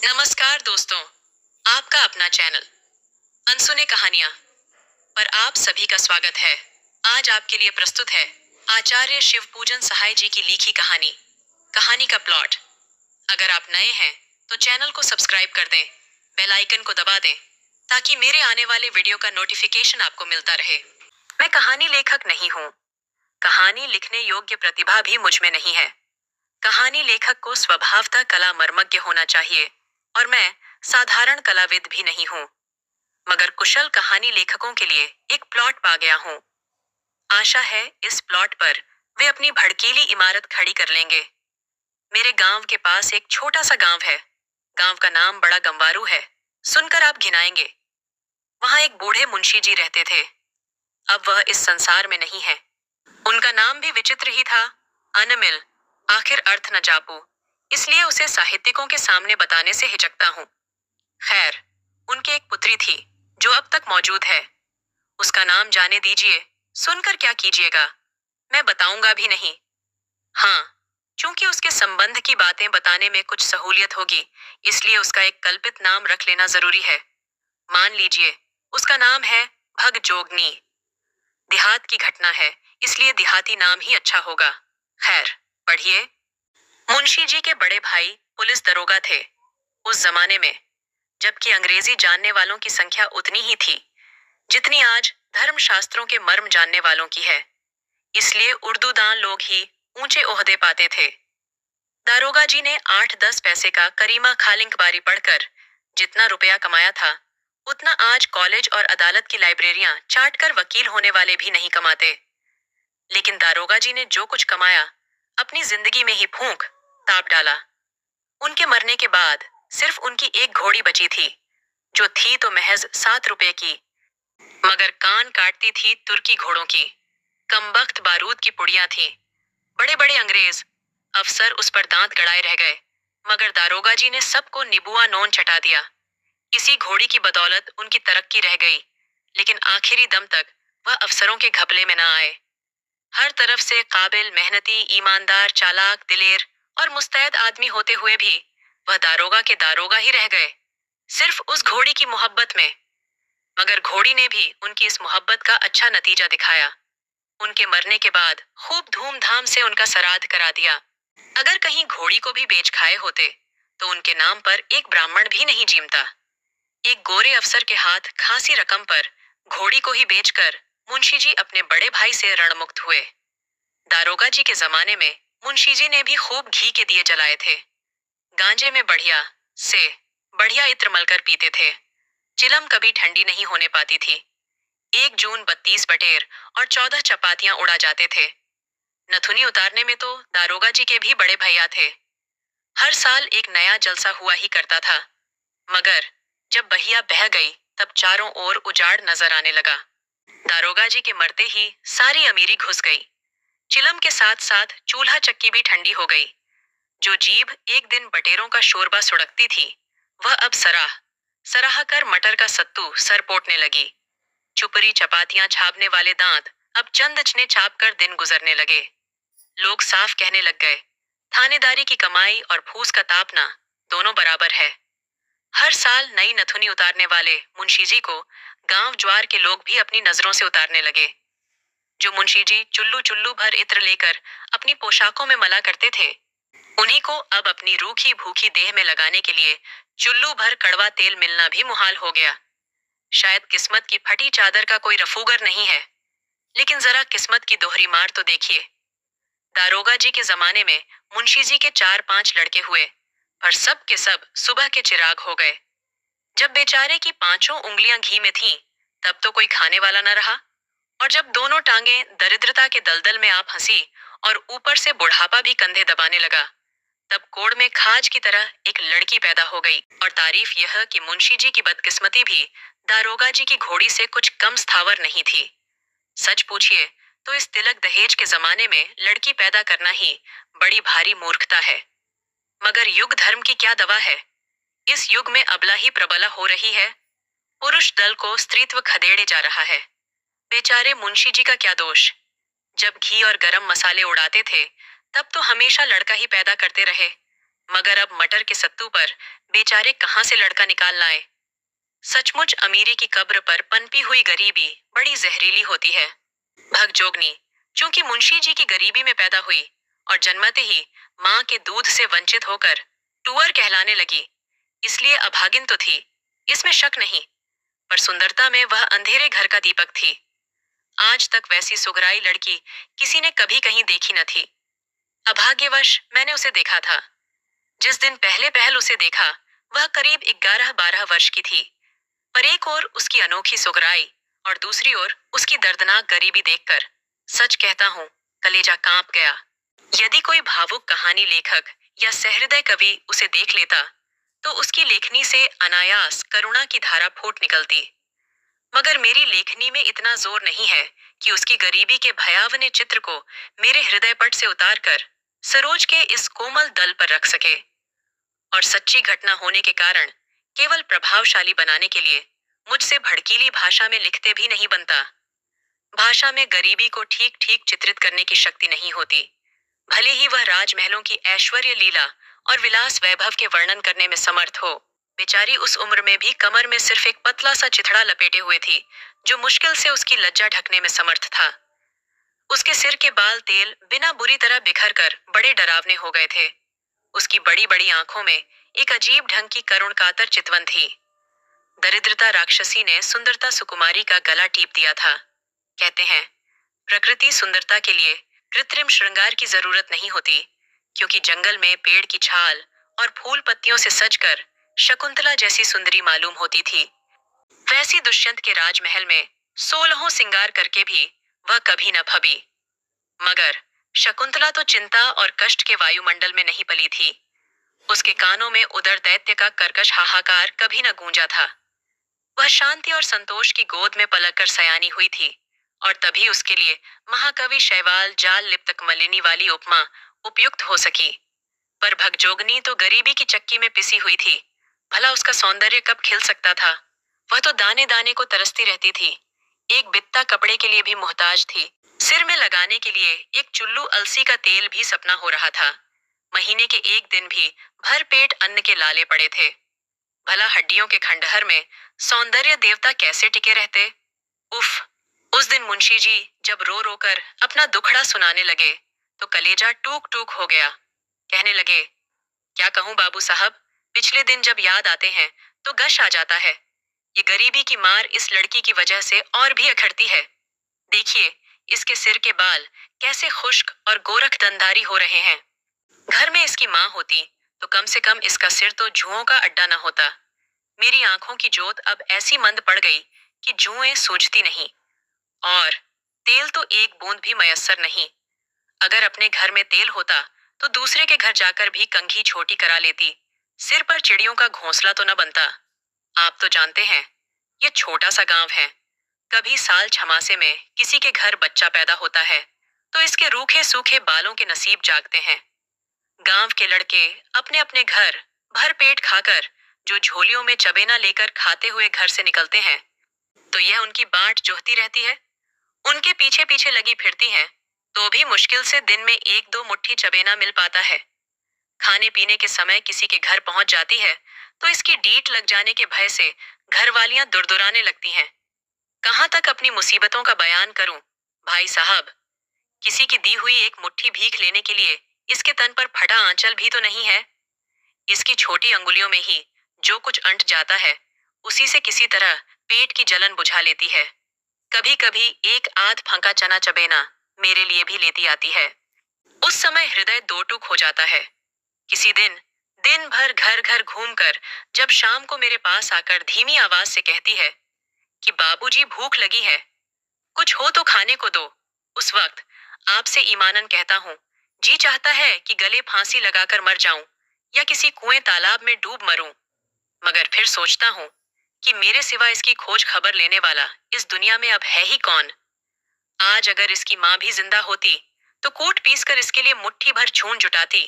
नमस्कार दोस्तों, आपका अपना चैनल अनसुने कहानियां पर आप सभी का स्वागत है। आज आपके लिए प्रस्तुत है आचार्य शिवपूजन सहाय जी की लिखी कहानी। कहानी का प्लॉट। अगर आप नए हैं तो चैनल को सब्सक्राइब कर दें, बेल आइकन को दबा दें ताकि मेरे आने वाले वीडियो का नोटिफिकेशन आपको मिलता रहे। मैं कहानी लेखक नहीं हूँ। कहानी लिखने योग्य प्रतिभा भी मुझ में नहीं है। कहानी लेखक को स्वभावतः कला मर्मज्ञ होना चाहिए और मैं साधारण कलाविद भी नहीं हूँ, मगर कुशल कहानी लेखकों के लिए एक प्लॉट पा गया हूँ। आशा है इस प्लॉट पर वे अपनी भड़कीली इमारत खड़ी कर लेंगे। मेरे गांव के पास एक छोटा सा गांव है। गांव का नाम बड़ा गंवारू है, सुनकर आप घिनाएंगे। वहां एक बूढ़े मुंशी जी रहते थे। अब वह इस संसार में नहीं है। उनका नाम भी विचित्र ही था, अनमिल, आखिर अर्थ न जापू। इसलिए उसे साहित्यिकों के सामने बताने से हिचकता हूँ। खैर, उनकी एक पुत्री थी जो अब तक मौजूद है। उसका नाम जाने दीजिए, सुनकर क्या कीजिएगा, मैं बताऊंगा भी नहीं। हाँ, चूंकि उसके संबंध की बातें बताने में कुछ सहूलियत होगी, इसलिए उसका एक कल्पित नाम रख लेना जरूरी है। मान लीजिए उसका नाम है भगजोगनी। देहात की घटना है, इसलिए देहाती नाम ही अच्छा होगा। खैर, पढ़िए। मुंशी जी के बड़े भाई पुलिस दरोगा थे उस जमाने में, जबकि अंग्रेजी जानने वालों की संख्या उतनी ही थी जितनी आज धर्मशास्त्रों के मर्म जानने वालों की है। इसलिए उर्दूदान लोग ही ऊंचे ओहदे पाते थे। दारोगा जी ने 8-10 पैसे का करीमा खालिंक बारी पढ़कर जितना रुपया कमाया था, उतना आज कॉलेज और अदालत की लाइब्रेरियां चाट कर वकील होने वाले भी नहीं कमाते। लेकिन दारोगा जी ने जो कुछ कमाया, अपनी जिंदगी में ही फूंक ताप डाला। उनके मरने के बाद सिर्फ उनकी एक घोड़ी बची थी, जो थी तो महज 7 रुपए की, मगर कान काटती थी तुर्की घोड़ों की। कमबख्त बारूद की पुड़ियां थी। बड़े बड़े अंग्रेज अफसर उस पर दांत गड़ाए रह गए, मगर दारोगा जी ने सबको निबुआ नोन चटा दिया। इसी घोड़ी की बदौलत उनकी तरक्की रह गई, लेकिन आखिरी दम तक वह अफसरों के घपले में न आए। हर तरफ से काबिल, मेहनती, ईमानदार, चालाक, दिलेर और मुस्तैद आदमी होते हुए भी वह दारोगा के दारोगा ही रह गए, सिर्फ उस घोड़ी की मोहब्बत में। मगर घोड़ी ने भी उनकी इस मोहब्बत का अच्छा नतीजा दिखाया। उनके मरने के बाद खूब धूमधाम से उनका श्राद्ध करा दिया। अगर कहीं घोड़ी को भी बेच खाए होते तो उनके नाम पर एक ब्राह्मण भी नहीं जीमता। एक गोरे अफसर के हाथ खासी रकम पर घोड़ी को ही बेचकर मुंशी जी अपने बड़े भाई से रणमुक्त हुए। दारोगा जी के जमाने में मुंशी जी ने भी खूब घी के दिए जलाए थे। गांजे में से बढ़िया इत्र मलकर पीते थे। चिलम कभी ठंडी नहीं होने पाती थी। 1 जून 32 बटेर और 14 चपातियां उड़ा जाते थे। नथुनी उतारने में तो दारोगा जी के भी बड़े भैया थे। हर साल एक नया जलसा हुआ ही करता था, मगर जब बहिया बह गई तब चारों ओर उजाड़ नजर आने लगा। दारोगा जी के मरते ही सारी अमीरी घुस गई। चिलम के साथ साथ चूल्हा चक्की भी ठंडी हो गई। जो जीभ एक दिन बटेरों का शोरबा सुड़कती थी, वह अब सराह सराह कर मटर का सत्तू सर पोटने लगी। चुपरी चपातियां छापने वाले दांत अब चंदचने छाप कर दिन गुजरने लगे। लोग साफ कहने लग गए, थानेदारी की कमाई और फूस का तापना दोनों बराबर है। हर साल नई नथुनी उतारने वाले मुंशी जी को गांव ज्वार के लोग भी अपनी नजरों से उतारने लगे। जो मुंशी जी चुल्लू चुल्लू भर इत्र लेकर अपनी पोशाकों में मला करते थे, उन्हीं को अब अपनी रूखी भूखी देह में लगाने के लिए चुल्लू भर कड़वा तेल मिलना भी मुहाल हो गया। शायद किस्मत की फटी चादर का कोई रफूगर नहीं है, लेकिन जरा किस्मत की दोहरी मार तो देखिए। दारोगा जी के जमाने में मुंशी जी के 4-5 लड़के हुए, पर सब के सब सुबह के चिराग हो गए। जब बेचारे की 5 उंगलियां घी में थीं, तब तो कोई खाने वाला न रहा, और जब दोनों टांगें दरिद्रता के दलदल में आ फंसी और ऊपर से बुढ़ापा भी कंधे दबाने लगा, तब कोड़ में खाज की तरह एक लड़की पैदा हो गई। और तारीफ यह कि मुंशी जी की बदकिस्मती भी दारोगा जी की घोड़ी से कुछ कम स्थावर नहीं थी। सच पूछिए तो इस तिलक दहेज के जमाने में लड़की पैदा करना ही बड़ी भारी मूर्खता है। मगर युग धर्म की क्या दवा है। इस युग में अबला ही प्रबला हो रही है। पुरुष दल को स्त्रीत्व खदेड़े जा रहा है। बेचारे मुंशी जी का क्या दोष। जब घी और गरम मसाले उड़ाते थे, तब तो हमेशा लड़का ही पैदा करते रहे, मगर अब मटर के सत्तू पर बेचारे कहाँ से लड़का निकाल लाए। सचमुच अमीरी की कब्र पर पनपी हुई गरीबी बड़ी जहरीली होती है। भगजोगनी चूंकि मुंशी जी की गरीबी में पैदा हुई और जन्मते ही माँ के दूध से वंचित होकर टूअर कहलाने लगी, इसलिए अभागिन तो थी, इसमें शक नहीं, पर सुंदरता में वह अंधेरे घर का दीपक थी। आज तक वैसी सुगराई लड़की किसी ने कभी कहीं देखी न थी। अभाग्यवश मैंने उसे देखा था। जिस दिन पहले पहल उसे देखा वह करीब 11-12 वर्ष की थी, पर एक ओर उसकी अनोखी सुगराई और दूसरी ओर उसकी दर्दनाक गरीबी देखकर सच कहता हूँ कलेजा कांप गया। यदि कोई भावुक कहानी लेखक या सहृदय कवि उसे देख लेता तो उसकी लेखनी से अनायास करुणा की धारा फूट निकलती, मगर मेरी लेखनी में इतना जोर नहीं है कि उसकी गरीबी के भयावने चित्र को मेरे हृदय पट से उतारकर सरोज के इस कोमल दल पर रख सके। और सच्ची घटना होने के कारण केवल प्रभावशाली बनाने के लिए मुझसे भड़कीली भाषा में लिखते भी नहीं बनता। भाषा में गरीबी को ठीक ठीक चित्रित करने की शक्ति नहीं होती, भले ही वह राजमहलों की ऐश्वर्य लीला और विलास वैभव के वर्णन करने में समर्थ हो। बेचारी उस उम्र में भी कमर में सिर्फ एक पतला सा चिथड़ा लपेटे हुए थी, जो मुश्किल से उसकी लज्जा ढकने में समर्थ था। उसके सिर के बाल तेल बिना बुरी तरह बिखर कर बड़े डरावने हो गए थे। उसकी बड़ी बड़ी आंखों में एक अजीब ढंग की करुण कातर चितवन थी। दरिद्रता राक्षसी ने सुंदरता सुकुमारी का गला टीप दिया था। कहते हैं प्रकृति सुंदरता के लिए कृत्रिम श्रृंगार की जरूरत नहीं होती, क्योंकि जंगल में पेड़ की छाल और फूल पत्तियों से सजकर शकुंतला जैसी सुंदरी मालूम होती थी, वैसी दुष्यंत के राजमहल में 16 सिंगार करके भी वह कभी न फबी। मगर शकुंतला तो चिंता और कष्ट के वायुमंडल में नहीं पली थी। उसके कानों में उदर दैत्य का कर्कश हाहाकार कभी न गूंजा था। वह शांति और संतोष की गोद में पलक कर सयानी हुई थी, और तभी उसके लिए महाकवि शैवाल जाल लिप्त कमलिनी वाली उपमा उपयुक्त हो सकी। पर भगजोगनी तो गरीबी की चक्की में पिसी हुई थी, भला उसका सौंदर्य कब खिल सकता था। वह तो दाने दाने को तरसती रहती थी, एक बित्ता कपड़े के लिए भी मोहताज थी। सिर में लगाने के लिए एक चुल्लू अलसी का तेल भी सपना हो रहा था। महीने के एक दिन भी भर पेट अन्न के लाले पड़े थे। भला हड्डियों के खंडहर में सौंदर्य देवता कैसे टिके रहते। उफ, उस दिन मुंशी जी जब रो रो कर अपना दुखड़ा सुनाने लगे तो कलेजा टूक टूक हो गया। कहने लगे, क्या कहूं बाबू साहब, पिछले दिन जब याद आते हैं तो गश आ जाता है। ये गरीबी की मार इस लड़की की वजह से और भी अखरती है। देखिए इसके सिर के बाल कैसे खुश्क और गोरख दंधारी हो रहे हैं। घर में इसकी माँ होती तो कम से कम इसका सिर तो जुओं का अड्डा न होता। मेरी आंखों की जोत अब ऐसी मंद पड़ गई कि जुएं सूझती नहीं, और तेल तो एक बूंद भी मयस्सर नहीं। अगर अपने घर में तेल होता तो दूसरे के घर जाकर भी कंघी छोटी करा लेती, सिर पर चिड़ियों का घोंसला तो न बनता। आप तो जानते हैं ये छोटा सा गांव है, कभी साल छमासे में किसी के घर बच्चा पैदा होता है तो इसके रूखे सूखे बालों के नसीब जागते हैं। गांव के लड़के अपने अपने घर भर पेट खाकर जो झोलियों में चबेना लेकर खाते हुए घर से निकलते हैं, तो यह उनकी बाट जोहती रहती है, उनके पीछे पीछे लगी फिरती हैं, तो भी मुश्किल से दिन में 1-2 मुट्ठी चबेना मिल पाता है। खाने पीने के समय किसी के घर पहुंच जाती है तो इसकी डीठ लग जाने के भय से घरवालियां दुरदुराने लगती हैं। कहां तक अपनी मुसीबतों का बयान करूं भाई साहब। किसी की दी हुई एक मुट्ठी भीख लेने के लिए इसके तन पर फटा आंचल भी तो नहीं है। इसकी छोटी अंगुलियों में ही जो कुछ अंट जाता है उसी से किसी तरह पेट की जलन बुझा लेती है। कभी कभी एक आध फंका चना चबेना मेरे लिए भी लेती आती है। उस समय हृदय दो टूक हो जाता है। किसी दिन दिन भर घर घर घूमकर जब शाम को मेरे पास आकर धीमी आवाज से कहती है कि बाबूजी भूख लगी है, कुछ हो तो खाने को दो, उस वक्त आपसे ईमानन कहता हूँ जी चाहता है कि गले फांसी लगाकर मर जाऊं या किसी कुएं तालाब में डूब मरूं। मगर फिर सोचता हूँ कि मेरे सिवा इसकी खोज खबर लेने वाला इस दुनिया में अब है ही कौन। आज अगर इसकी माँ भी जिंदा होती तो कूट पीस कर इसके लिए मुट्ठी भर छून जुटाती,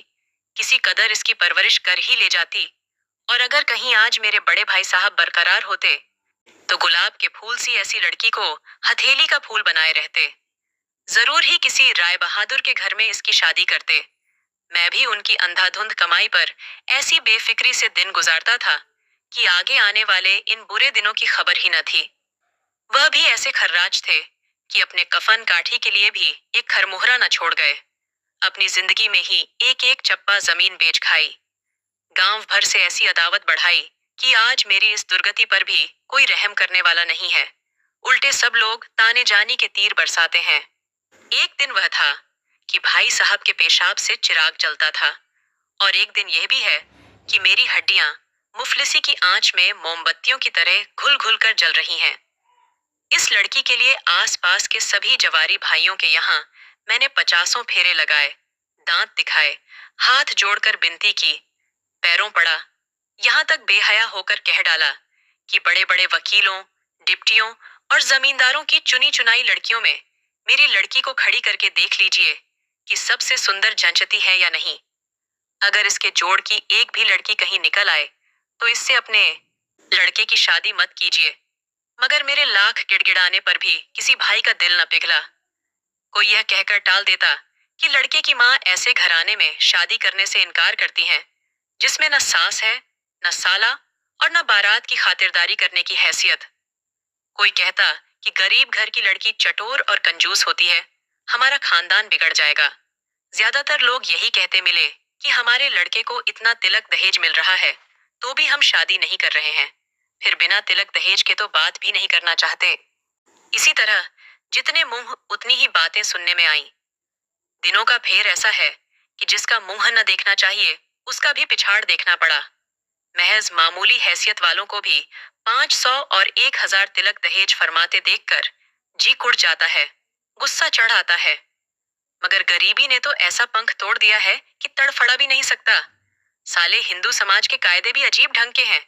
किसी कदर इसकी परवरिश कर ही ले जाती। और अगर कहीं आज मेरे बड़े भाई साहब बरकरार होते तो गुलाब के फूल सी ऐसी लड़की को हथेली का फूल बनाए रहते। जरूर ही किसी राय बहादुर के घर में इसकी शादी करते, मैं भी उनकी अंधाधुंध कमाई पर ऐसी बेफिक्री से दिन गुजारता था कि आगे आने वाले इन बुरे दिनों की खबर ही न थी। वह भी ऐसे खर्राज थे कि अपने कफन काठी के लिए भी एक खरमुहरा न छोड़ गए। अपनी जिंदगी में ही एक एक चप्पा जमीन बेच खाई, गांव भर से ऐसी अदावत बढ़ाई कि आज मेरी इस दुर्गति पर भी कोई रहम करने वाला नहीं है। उल्टे सब लोग ताने जानी के तीर बरसाते हैं। एक दिन वह था कि भाई साहब के पेशाब से चिराग जलता था, और एक दिन यह भी है कि मेरी हड्डियां मुफलिसी की आंच में मोमबत्तियों की तरह घुल घुल कर जल रही हैं। इस लड़की के लिए आसपास के सभी जवारी भाइयों के यहाँ मैंने 50 फेरे लगाए, दांत दिखाए, हाथ जोड़कर विनती की, पैरों पड़ा, यहाँ तक बेहया होकर कह डाला कि बड़े बड़े वकीलों, डिप्टियों और जमींदारों की चुनी चुनाई लड़कियों में मेरी लड़की को खड़ी करके देख लीजिए कि सबसे सुंदर जंचती है या नहीं। अगर इसके जोड़ की एक भी लड़की कहीं निकल आए तो इससे अपने लड़के की शादी मत कीजिए। मगर मेरे लाख गिड़गिड़ाने पर भी किसी भाई का दिल न पिघला। कोई यह कहकर टाल देता कि लड़के की माँ ऐसे घराने में शादी करने से इनकार करती हैं जिसमें न सास है, न साला और न बारात की खातिरदारी करने की हैसियत। कोई कहता कि गरीब घर की लड़की चटोर और कंजूस होती है, हमारा खानदान बिगड़ जाएगा। ज्यादातर लोग यही कहते मिले कि हमारे लड़के को इतना तिलक दहेज मिल रहा है तो भी हम शादी नहीं कर रहे हैं, फिर बिना तिलक दहेज के तो बात भी नहीं करना चाहते। इसी तरह जितने मुंह उतनी ही बातें सुनने में आईं। दिनों का फेर ऐसा है कि जिसका मुंह न देखना चाहिए उसका भी पिछाड़ देखना पड़ा। महज मामूली हैसियत वालों को भी 500 और 1000 तिलक दहेज फरमाते देखकर जी कुड़ जाता है, गुस्सा चढ़ आता है। मगर गरीबी ने तो ऐसा पंख तोड़ दिया है कि तड़फड़ा भी नहीं सकता। साले हिंदू समाज के कायदे भी अजीब ढंग के हैं।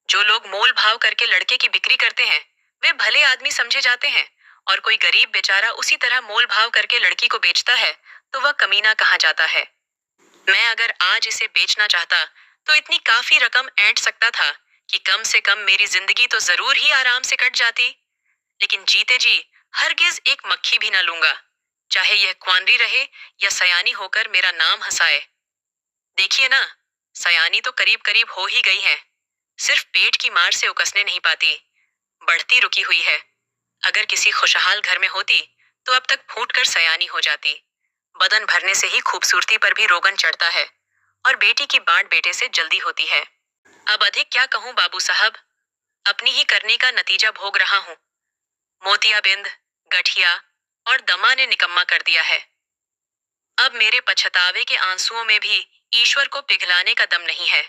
जो लोग मोल भाव करके लड़के की बिक्री करते हैं वे भले आदमी समझे जाते हैं, और कोई गरीब बेचारा उसी तरह मोल भाव करके लड़की को बेचता है तो वह कमीना कहा जाता है। मैं अगर आज इसे बेचना चाहता तो इतनी काफी रकम ऐंठ सकता था कि कम से कम मेरी जिंदगी तो जरूर ही आराम से कट जाती। लेकिन जीते जी हरगिज एक मक्खी भी ना लूंगा, चाहे यह क्वानरी रहे या सयानी होकर मेरा नाम हंसाए। देखिए ना, सयानी तो करीब करीब हो ही गई है, सिर्फ पेट की मार से उकसने नहीं पाती, बढ़ती रुकी हुई है। अगर किसी खुशहाल घर में होती तो अब तक फूट कर सयानी हो जाती। बदन भरने से ही खूबसूरती पर भी रोगन चढ़ता है, और बेटी की बांट बेटे से जल्दी होती है। अब अधिक क्या कहूँ बाबू साहब, अपनी ही करनी का नतीजा भोग रहा हूँ। मोतियाबिंद, गठिया और दमा ने निकम्मा कर दिया है। अब मेरे पछतावे के आंसुओं में भी ईश्वर को पिघलाने का दम नहीं है।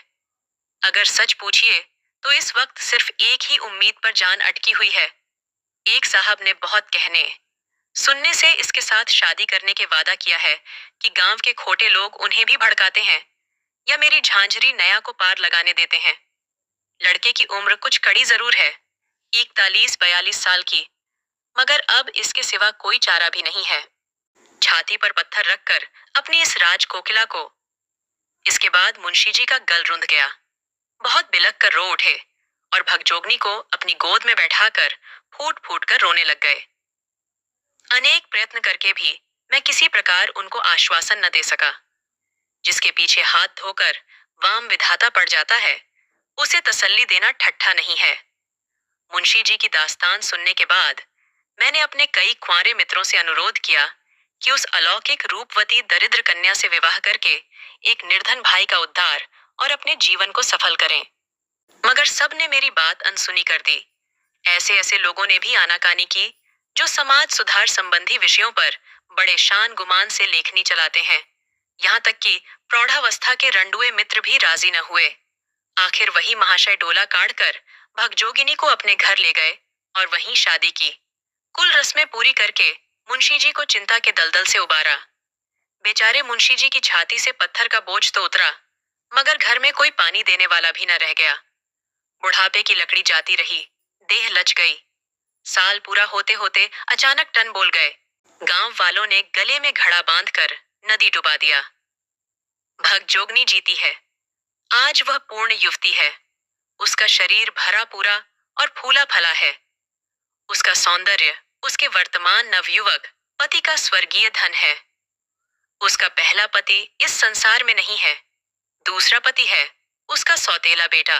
अगर सच पूछिए तो इस वक्त सिर्फ एक ही उम्मीद पर जान अटकी हुई है। एक साहब ने बहुत कहने सुनने से इसके साथ शादी करने के वादा किया है कि गांव के खोटे लोग उन्हें भी भड़काते हैं या मेरी झांझरी नया को पार लगाने देते हैं। लड़के की उम्र कुछ कड़ी जरूर है, 41-42 साल की, मगर अब इसके सिवा कोई चारा भी नहीं है। छाती पर पत्थर रखकर अपनी इस राज कोकिला को। इसके बाद मुंशी जी का गल रुंध गया, बहुत बिलक कर रो उठे और भगजोगनी को अपनी गोद में बैठाकर फूट फूट कर रोने लग गए। अनेक प्रयत्न करके भी मैं किसी प्रकार उनको आश्वासन न दे सका। जिसके पीछे हाथ धोकर वाम विधाता पड़ जाता है उसे तसल्ली देना ठट्ठा नहीं है। मुंशी जी की दास्तान सुनने के बाद मैंने अपने कई कुंवारे मित्रों से अनुरोध किया कि उस अलौकिक रूपवती दरिद्र कन्या से विवाह करके एक निर्धन भाई का उद्धार और अपने जीवन को सफल करें। मगर सब ने मेरी बात अनसुनी कर दी। ऐसे ऐसे लोगों ने भी आनाकानी की जो समाज सुधार संबंधी विषयों पर बड़े शान गुमान से लेखनी चलाते हैं। यहाँ तक कि प्रौढ़ावस्था के रंडुए मित्र भी राजी न हुए। आखिर वही महाशय डोला काढ़कर भगजोगिनी को अपने घर ले गए और वहीं शादी की। कुल रस्में पूरी करके मुंशी जी को चिंता के दलदल से उबारा। बेचारे मुंशी जी की छाती से पत्थर का बोझ तो उतरा, मगर घर में कोई पानी देने वाला भी न रह गया। बुढ़ापे की लकड़ी जाती रही, देह लच गई। साल पूरा होते होते अचानक टन बोल गए। गांव वालों ने गले में घड़ा बांधकर नदी डुबा दिया। भगजोगनी जीती है। आज वह पूर्ण युवती है। उसका शरीर भरा पूरा और फूला फला है। उसका सौंदर्य उसके वर्तमान नवयुवक पति का स्वर्गीय धन है। उसका पहला पति इस संसार में नहीं है, दूसरा पति है उसका सौतेला बेटा।